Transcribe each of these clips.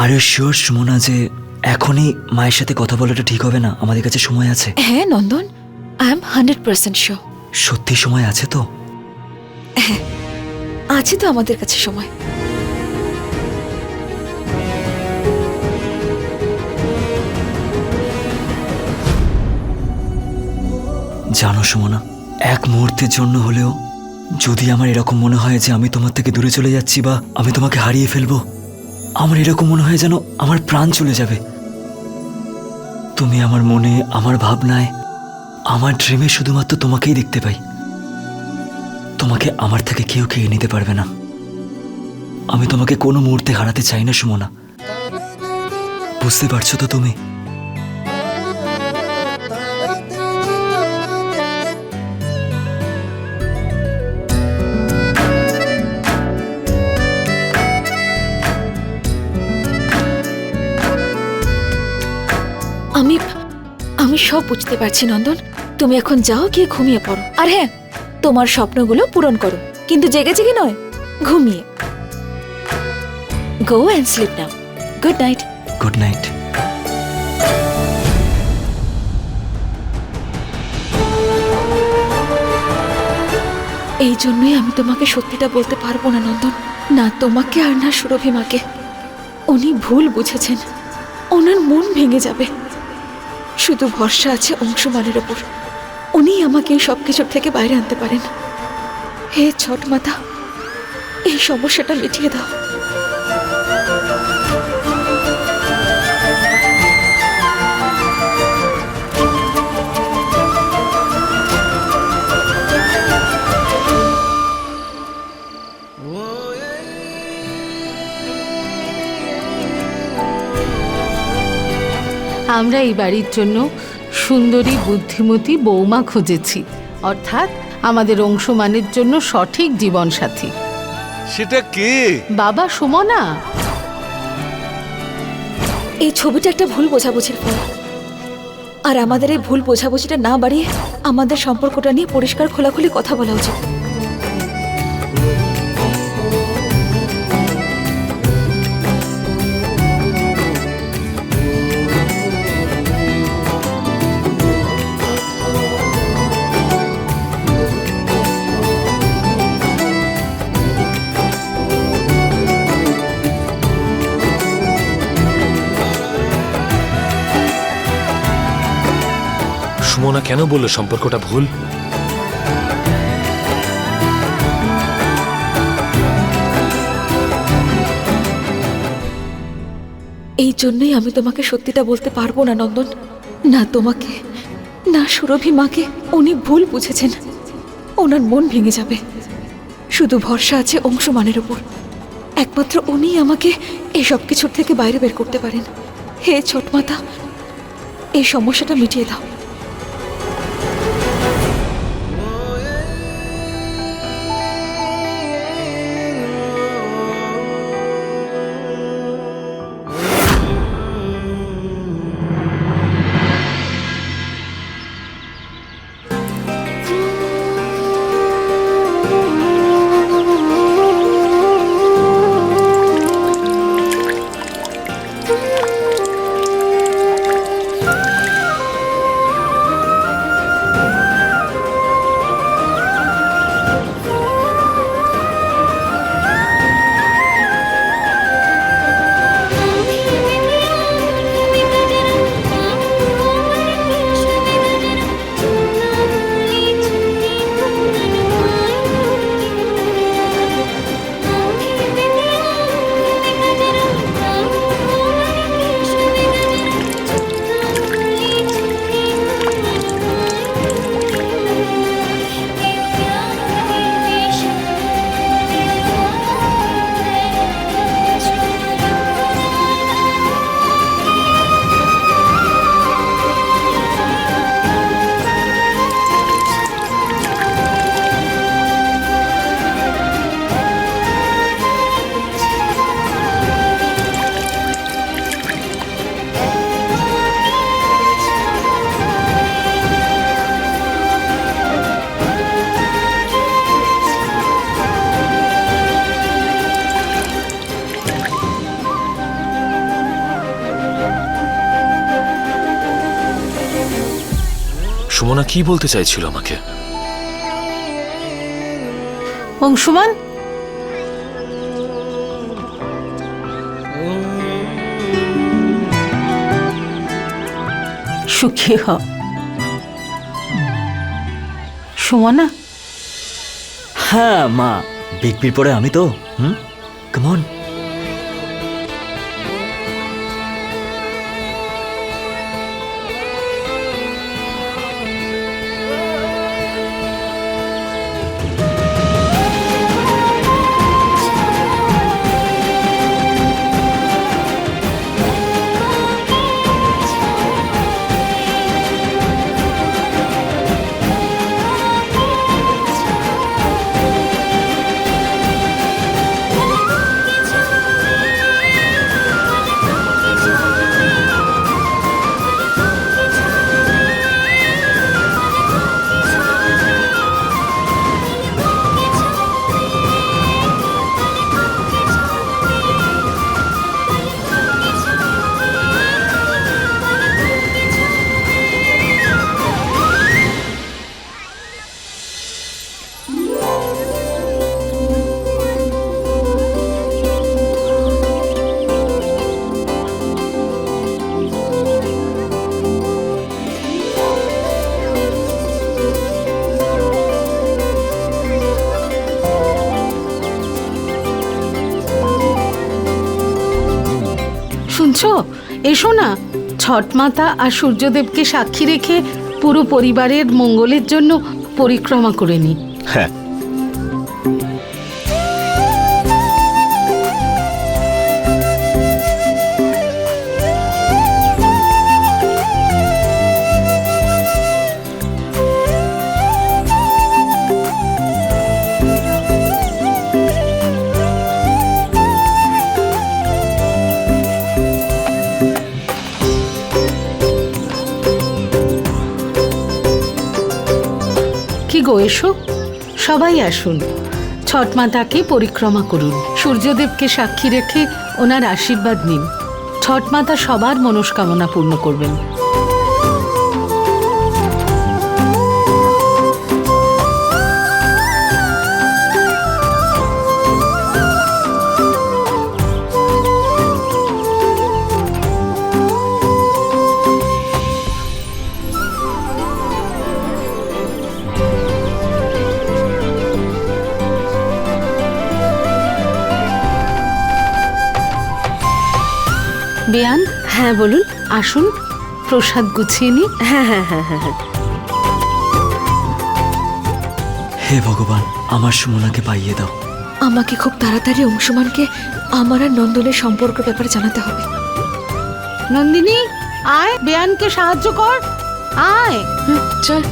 Are you sure Sumana যে এখনই মায়ের সাথে কথা বলাটা ঠিক হবে না? আমাদের কাছে সময় আছে। হ্যাঁ নন্দন, আই এম 100% শিওর। সত্যি সময় আছে তো? হ্যাঁ আছে তো আমাদের কাছে সময়। জানো সুমনা, এক মুহূর্তের জন্য হলেও যদি আমার এরকম মনে হয় যে আমি তোমার থেকে দূরে চলে যাচ্ছি বা আমি তোমাকে হারিয়ে ফেলবো, আমার এরকম মনে হয় যেন আমার প্রাণ চলে যাবে। তুমি আমার মনে, আমার ভাবনায়, আমার ড্রিমে শুধুমাত্র তোমাকেই দেখতে পাই। তোমাকে আমার থেকে কেউ খেয়ে নিতে পারবে না। আমি তোমাকে কোনো মুহূর্তে হারাতে চাই না সুমনা, বুঝতে পারছো তো তুমি? আমি আমি সব বুঝতে পারছি নন্দন। তুমি এখন যাও, গিয়ে ঘুমিয়ে পড়ো। আর হ্যাঁ, তোমার স্বপ্নগুলো পূরণ করো, কিন্তু জেগে জেগে নয়, ঘুমিয়ে। Go and sleep now. Good night. Good night. এই জন্যই আমি তোমাকে সত্যিটা বলতে পারবো না নন্দন, না তোমাকে আর না সুরভি মাকে। উনি ভুল বুঝেছেন, ওনার মন ভেঙে যাবে। শুধু ভরসা আছে অংশমানের ওপর, উনি আমাকে এই সব কিছুর থেকে বাইরে আনতে পারেন। হে ছট মাতা, এই সমস্যাটা মিটিয়ে দাও। আমরা এই বাড়ির জন্য সুন্দরী বুদ্ধিমতী বৌমা খুঁজেছি, অর্থাৎ আমাদের অংশমানের জন্য সঠিক জীবনসাথী। সেটা কে? বাবা সুমনা। এই ছবিটা একটা ভুল বোঝাবুঝির ফল, আর আমাদের এই ভুল বোঝাবুঝিটা না বাড়িয়ে আমাদের সম্পর্কটা নিয়ে পরিষ্কার খোলাখুলি কথা বলা উচিত। সুমনা কেন বললো সম্পর্কটা ভুল? এই জন্যই আমি তোমাকে সত্যিটা বলতে পারবো না নন্দন, না তোমাকে না সুরভি মাকে। উনি ভুল বুঝেছেন, ওনার মন ভেঙে যাবে। শুধু ভরসা আছে অংশমানের ওপর, একমাত্র উনি আমাকে এই সব কিছুর থেকে বাইরে বের করতে পারেন। হে ছটমাতা, এই সমস্যাটা মিটিয়ে দাও। সুমনা কি বলতে চাইছিল আমাকে? অংশুমান, সুখী হ। সুমনা, হ্যাঁ মা, বিগ বির পরে আমি তো কামন। শুনছো? এসো না, ছট মাতা আর সূর্যদেবকে সাক্ষী রেখে পুরো পরিবারের মঙ্গলের জন্য পরিক্রমা করে নি। হ্যাঁ, কি গো, এসো, সবাই আসুন, ছট মাতাকে পরিক্রমা করুন, সূর্যদেবকে সাক্ষী রেখে ওনার আশীর্বাদ নিন। ছট মাতা সবার মনস্কামনা পূর্ণ করবেন। বেয়ান, হ্যাঁ বলুন। আসুন, প্রসাদ গুছিয়ে নি। হ্যাঁ হ্যাঁ হ্যাঁ হ্যাঁ হ্যাঁ। হে ভগবান, আমার সুমনাকে পাইয়ে দাও। আমাকে খুব তাড়াতাড়ি অংশুমানকে আমার আর নন্দনের সম্পর্কের ব্যাপারে জানাতে হবে। নন্দিনী, আয়, বেয়ানকে সাহায্য কর, আয়। চল।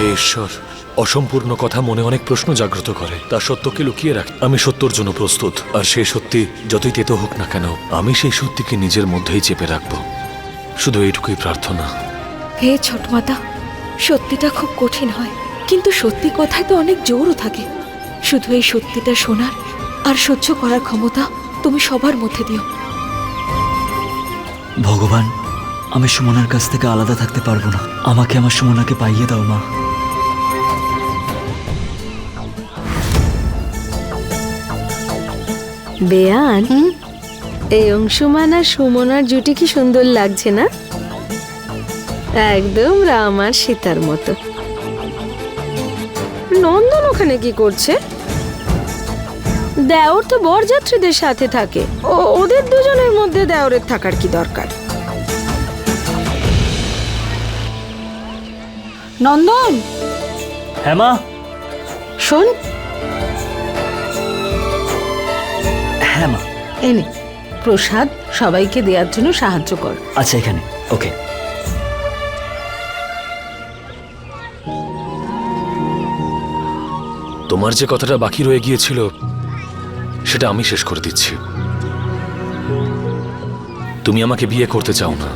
হে ঈশ্বর, অসম্পূর্ণ কথা মনে অনেক প্রশ্ন জাগ্রত করে, তা সত্যকে লুকিয়ে রাখ। আমি সত্যর জন্য প্রস্তুত, আর সেই সত্যি যতই তেতো হোক না কেন, আমি সেই সত্যিকে নিজের মধ্যেই চেপে রাখবো। শুধু এইটুকুই প্রার্থনা। হে ছটমাতা, সত্যিটা খুব কঠিন হয়, কিন্তু সত্যি কথায় তো অনেক জোরও থাকে। শুধু এই সত্যিটা শোনার আর সহ্য করার ক্ষমতা তুমি সবার মধ্যে দিও। ভগবান, আমি সুমনার কাছ থেকে আলাদা থাকতে পারবো না। আমাকে আমার সুমনাকে পাইয়ে দাও মা। বেয়ান, এই অংশুমান আর সুমনার জুটি কি সুন্দর লাগছে না? একদম রাম আর সীতার মতো। নন্দন ওখানে কি করছে? দেওর তো বরযাত্রীদের সাথে থাকে, ওদের দুজনের মধ্যে দেওরের থাকার কি দরকার? নন্দন, হ্যাঁ মা। শোন, হ্যাঁ মা। এনে প্রসাদ সবাইকে দেওয়ার জন্য সাহায্য কর। আচ্ছা, এখানে। ওকে। তোমার যে কথাটা বাকি রয়ে গিয়েছিল সেটা আমি শেষ করে দিচ্ছি। তুমি আমাকে বিয়ে করতে চাও না,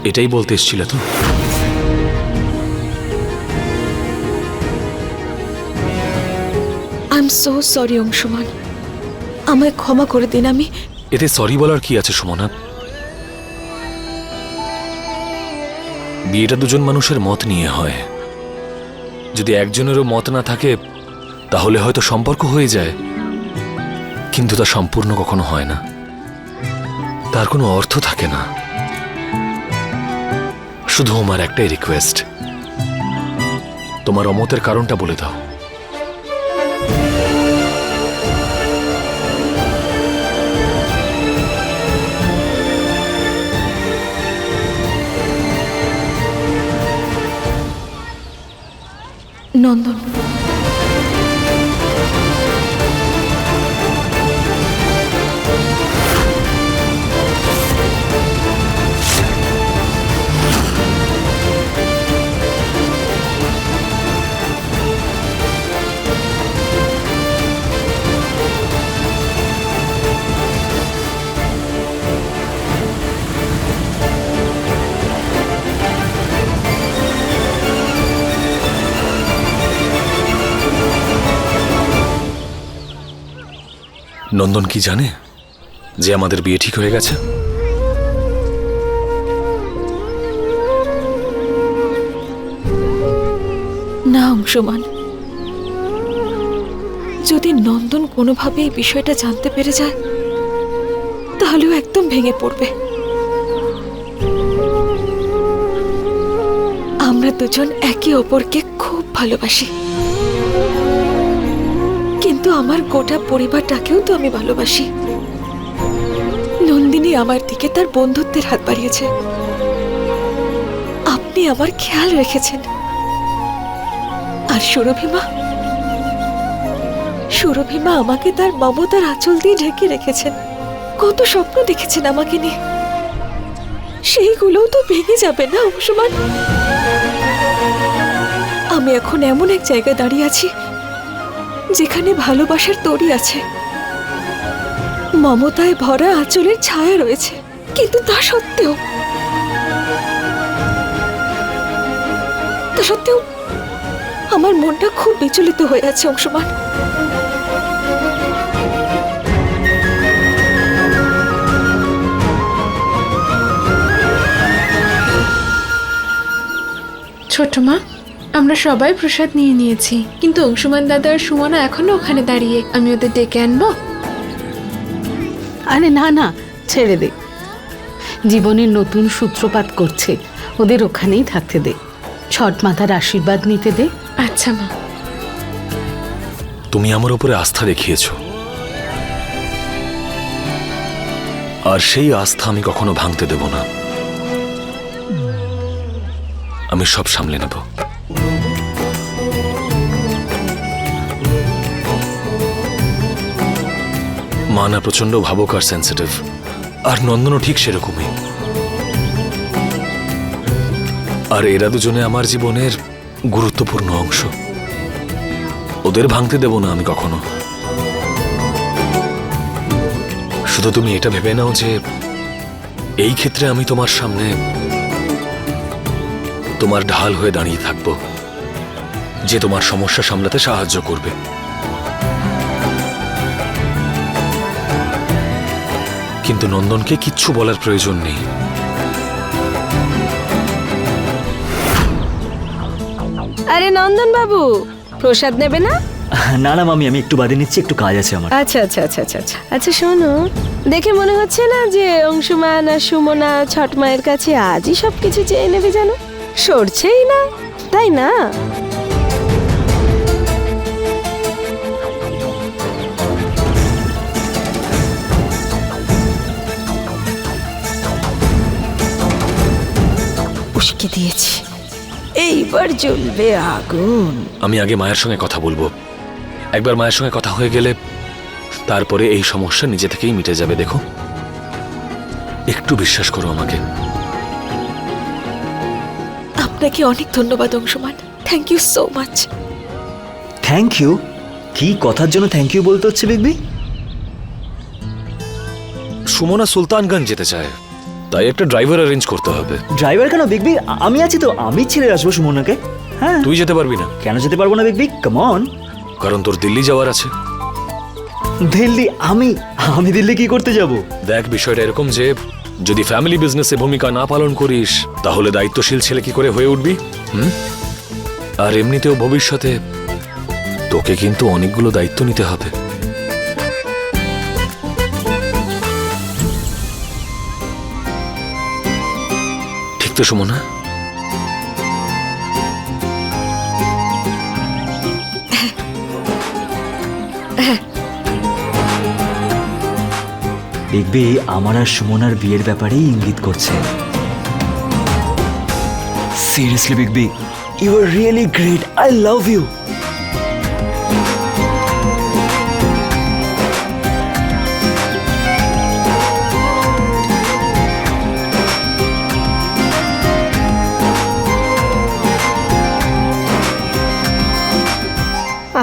এটাই বলতে এসেছিলে তো? I am so sorry Anshuman, আমায় ক্ষমা করে দিন। আমি এতে সরি বলার কি আছে সুমনা? বিয়েটা দুজন মানুষের মত নিয়ে হয়। যদি একজনেরও মত না থাকে তাহলে হয়তো সম্পর্ক হয়ে যায়, কিন্তু তা সম্পূর্ণ কখনো হয় না, তার কোনো অর্থ থাকে না। শুধু আমার একটাই রিকোয়েস্ট, তোমার অমতের কারণটা বলে দাও। নন্দন, নন্দন কি জানে যে আমাদের বিয়ে ঠিক হয়ে গেছে? না অংশুমান, যদি নন্দন কোনোভাবে এই বিষয়টা জানতে পেরে যায় তাহলেও একদম ভেঙে পড়বে। আমরা দুজন একে অপরকে খুব ভালোবাসি, কিন্তু আমার গোটা পরিবারটাকেও তো আমি ভালোবাসি। নন্দিনী আমার দিকে তার বন্ধুত্বের হাত বাড়িয়েছে, আপনি আমার খেয়াল রেখেছেন। আর সুরভিমা আমাকে তার মমতার আঁচল দিয়ে ঢেকে রেখেছেন। কত স্বপ্ন দেখেছেন আমাকে নিয়ে, সেইগুলোও তো ভেঙে যাবে না অংশুমান। আমি এখন এমন এক জায়গায় দাঁড়িয়ে আছি যেখানে ভালোবাসার তরি আছে, মমতায় ভরা আঁচলের ছায়া রয়েছে, কিন্তু তা সত্ত্বেও আমার মনটা খুব বিচলিত হয়ে আছে অংশুমান। ছোট মা, আমরা সবাই প্রসাদ নিয়ে নিয়েছি, কিন্তু অংশুমান দাদা আর সুমনা এখনো ওখানে দাঁড়িয়ে। আমি ওদের ডেকে আনবো? আরে না না, ছেড়ে দে। জীবনের নতুন সূত্রপাত করছে, ওদের ওখানেই থাকতে দে। ছট মাতার আশীর্বাদ নিতে দে। আচ্ছা মা। তুমি আমার উপরে আস্থা দেখিয়েছ, আর সেই আস্থা আমি কখনো ভাঙতে দেব না। আমি সব সামলে নেব। মা না প্রচন্ড ভাবুক আর সেন্সিটিভ, আর নন্দনও ঠিক সেরকমই। আর এরা দুজনে আমার জীবনের গুরুত্বপূর্ণ অংশ, ওদের ভাঙতে দেব না আমি কখনো। শুধু তুমি এটা ভেবে নাও যে এই ক্ষেত্রে আমি তোমার সামনে তোমার ঢাল হয়ে দাঁড়িয়ে থাকব, যে তোমার সমস্যা সামলাতে সাহায্য করবে। কিন্তু নন্দনকে কিচ্ছু বলার প্রয়োজন নেই। আরে নন্দন বাবু, প্রসাদ নেবে না? না না মামি, আমি একটু বাদে নিচ্ছি, একটু কাজ আছে আমার। আচ্ছা আচ্ছা আচ্ছা আচ্ছা আচ্ছা আচ্ছা শোনো, দেখে মনে হচ্ছে না যে অংশুমান আর সুমনা ছট মায়ের কাছে আজই সবকিছু চেয়ে নেবে, জানো? সরছেই না, তাই না? উস্কে দিয়েছি, এইবার জ্বলবে আগুন। আমি আগে মায়ের সঙ্গে কথা বলবো। একবার মায়ের সঙ্গে কথা হয়ে গেলে তারপরে এই সমস্যা নিজে থেকেই মিটে যাবে। দেখো, একটু বিশ্বাস করো আমাকে। আপনাকে অনেক ধন্যবাদ Anshuman, thank you so much. Thank you? কি কথার জন্য থ্যাংক ইউ বলতে হচ্ছে বিগবি? সুমনা সুলতানগঞ্জ যেতে চায়, তাই একটা ড্রাইভার অ্যারেঞ্জ করতে হবে। ড্রাইভার কেন বিগবি? আমি আছি তো, আমি ছেড়ে আসবো সুমনাকে। হ্যাঁ। তুই যেতে পারবি না? কেন যেতে পারবো না বিগবি? Come on. কারণ তোর দিল্লি যাওয়ার আছে। দিল্লি? আমি দিল্লি কি করতে যাব? দেখ, বিষয়টা এরকম যে যদি ফ্যামিলি বিজনেসে ভূমিকা না পালন করিস তাহলে দায়িত্বশীল ছেলে কি করে হয়ে উঠবি? আর এমনিতেও ভবিষ্যতে তোকে কিন্তু অনেকগুলো দায়িত্ব নিতে হবে। ঠিক তো সুমনা? দেখবে আমার আর সুমনার বিয়ের ব্যাপারেই ইঙ্গিত করছে। Seriously big B, you are really great, I love you.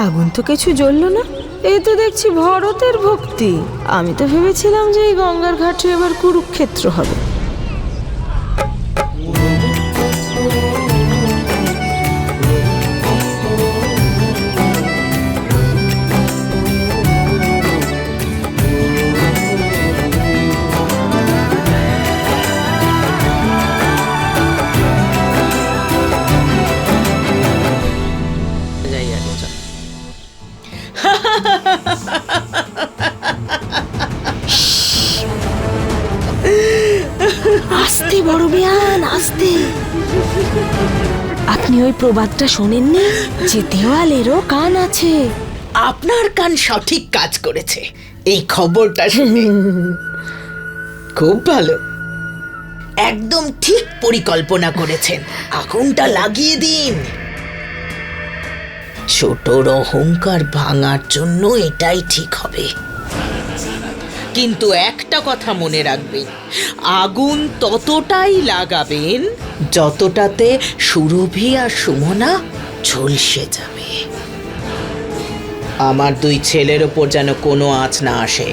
আগুন তো কিছু জ্বললো না। এই তো দেখছি ভরতের ভক্তি। আমি তো ভেবেছিলাম যে এই গঙ্গার ঘাটে এবার কুরুক্ষেত্র হবে। আস্তে বড় বেয়ান, আস্তে। আপনি ওই প্রবাদটা শোনেননি যে দেওয়ালেরও কান আছে? আপনার কান সঠিক কাজ করেছে এই খবরটা শুনে। খুব ভালো, একদম ঠিক পরিকল্পনা করেছেন। আগুনটা লাগিয়ে দিন। ছোটর অহংকার ভাঙার জন্য এটাই ঠিক হবে। কিন্তু একটা কথা মনে রাখবেন, আগুন ততটাই লাগাবেন যতটাতে সুরভি আর সুমনা ঝলসে যাবে। আমার দুই ছেলের ওপর যেন কোনো আঁচ না আসে,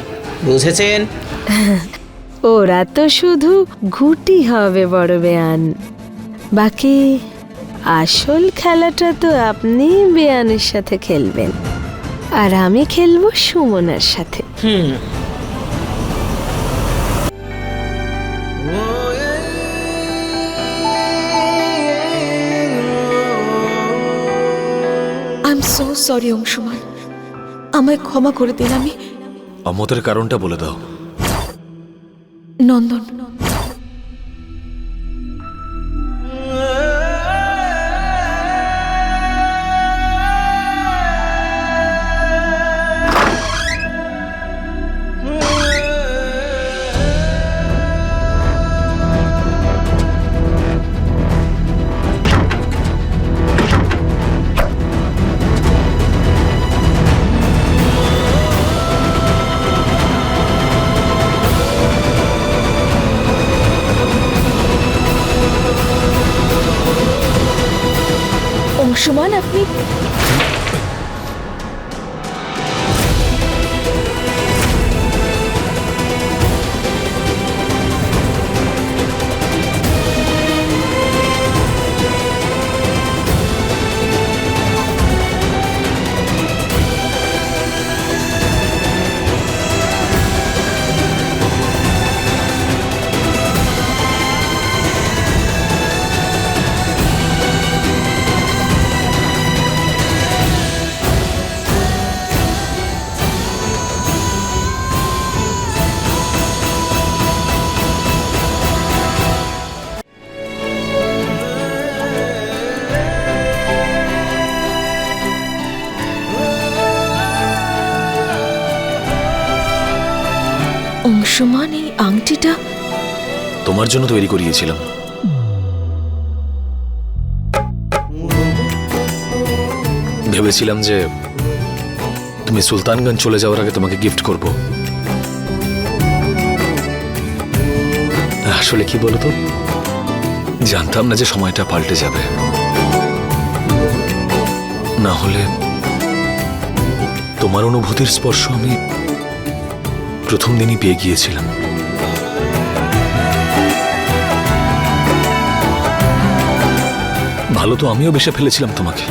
বুঝেছেন? ওরা তো শুধু ঘুটি হবে বড় বেয়ান, বাকি আসল খেলাটা তো আপনি বেয়ানের সাথে খেলবেন আর আমি খেলবো সুমনার সাথে। I am so sorry Anshuman, আমায় ক্ষমা করে দিন। আমি আমাদের কারণটা বলে দাও। নন্দন। অংশুমান, আপনি অংশুমান, এই আংটিটা তোমার জন্য তৈরি করিয়েছিলাম। ভেবেছিলাম যে তুমি সুলতানগঞ্জ চলে যাওয়ার আগে তোমাকে গিফট করব। আসলে কি বলতো, জানতাম না যে সময়টা পাল্টে যাবে। না হলে তোমার অনুভূতির স্পর্শ আমি প্রথম দিনই পেয়ে গিয়েছিলাম। ভালো তো আমিও বেসে ফেলেছিলাম তোমাকে।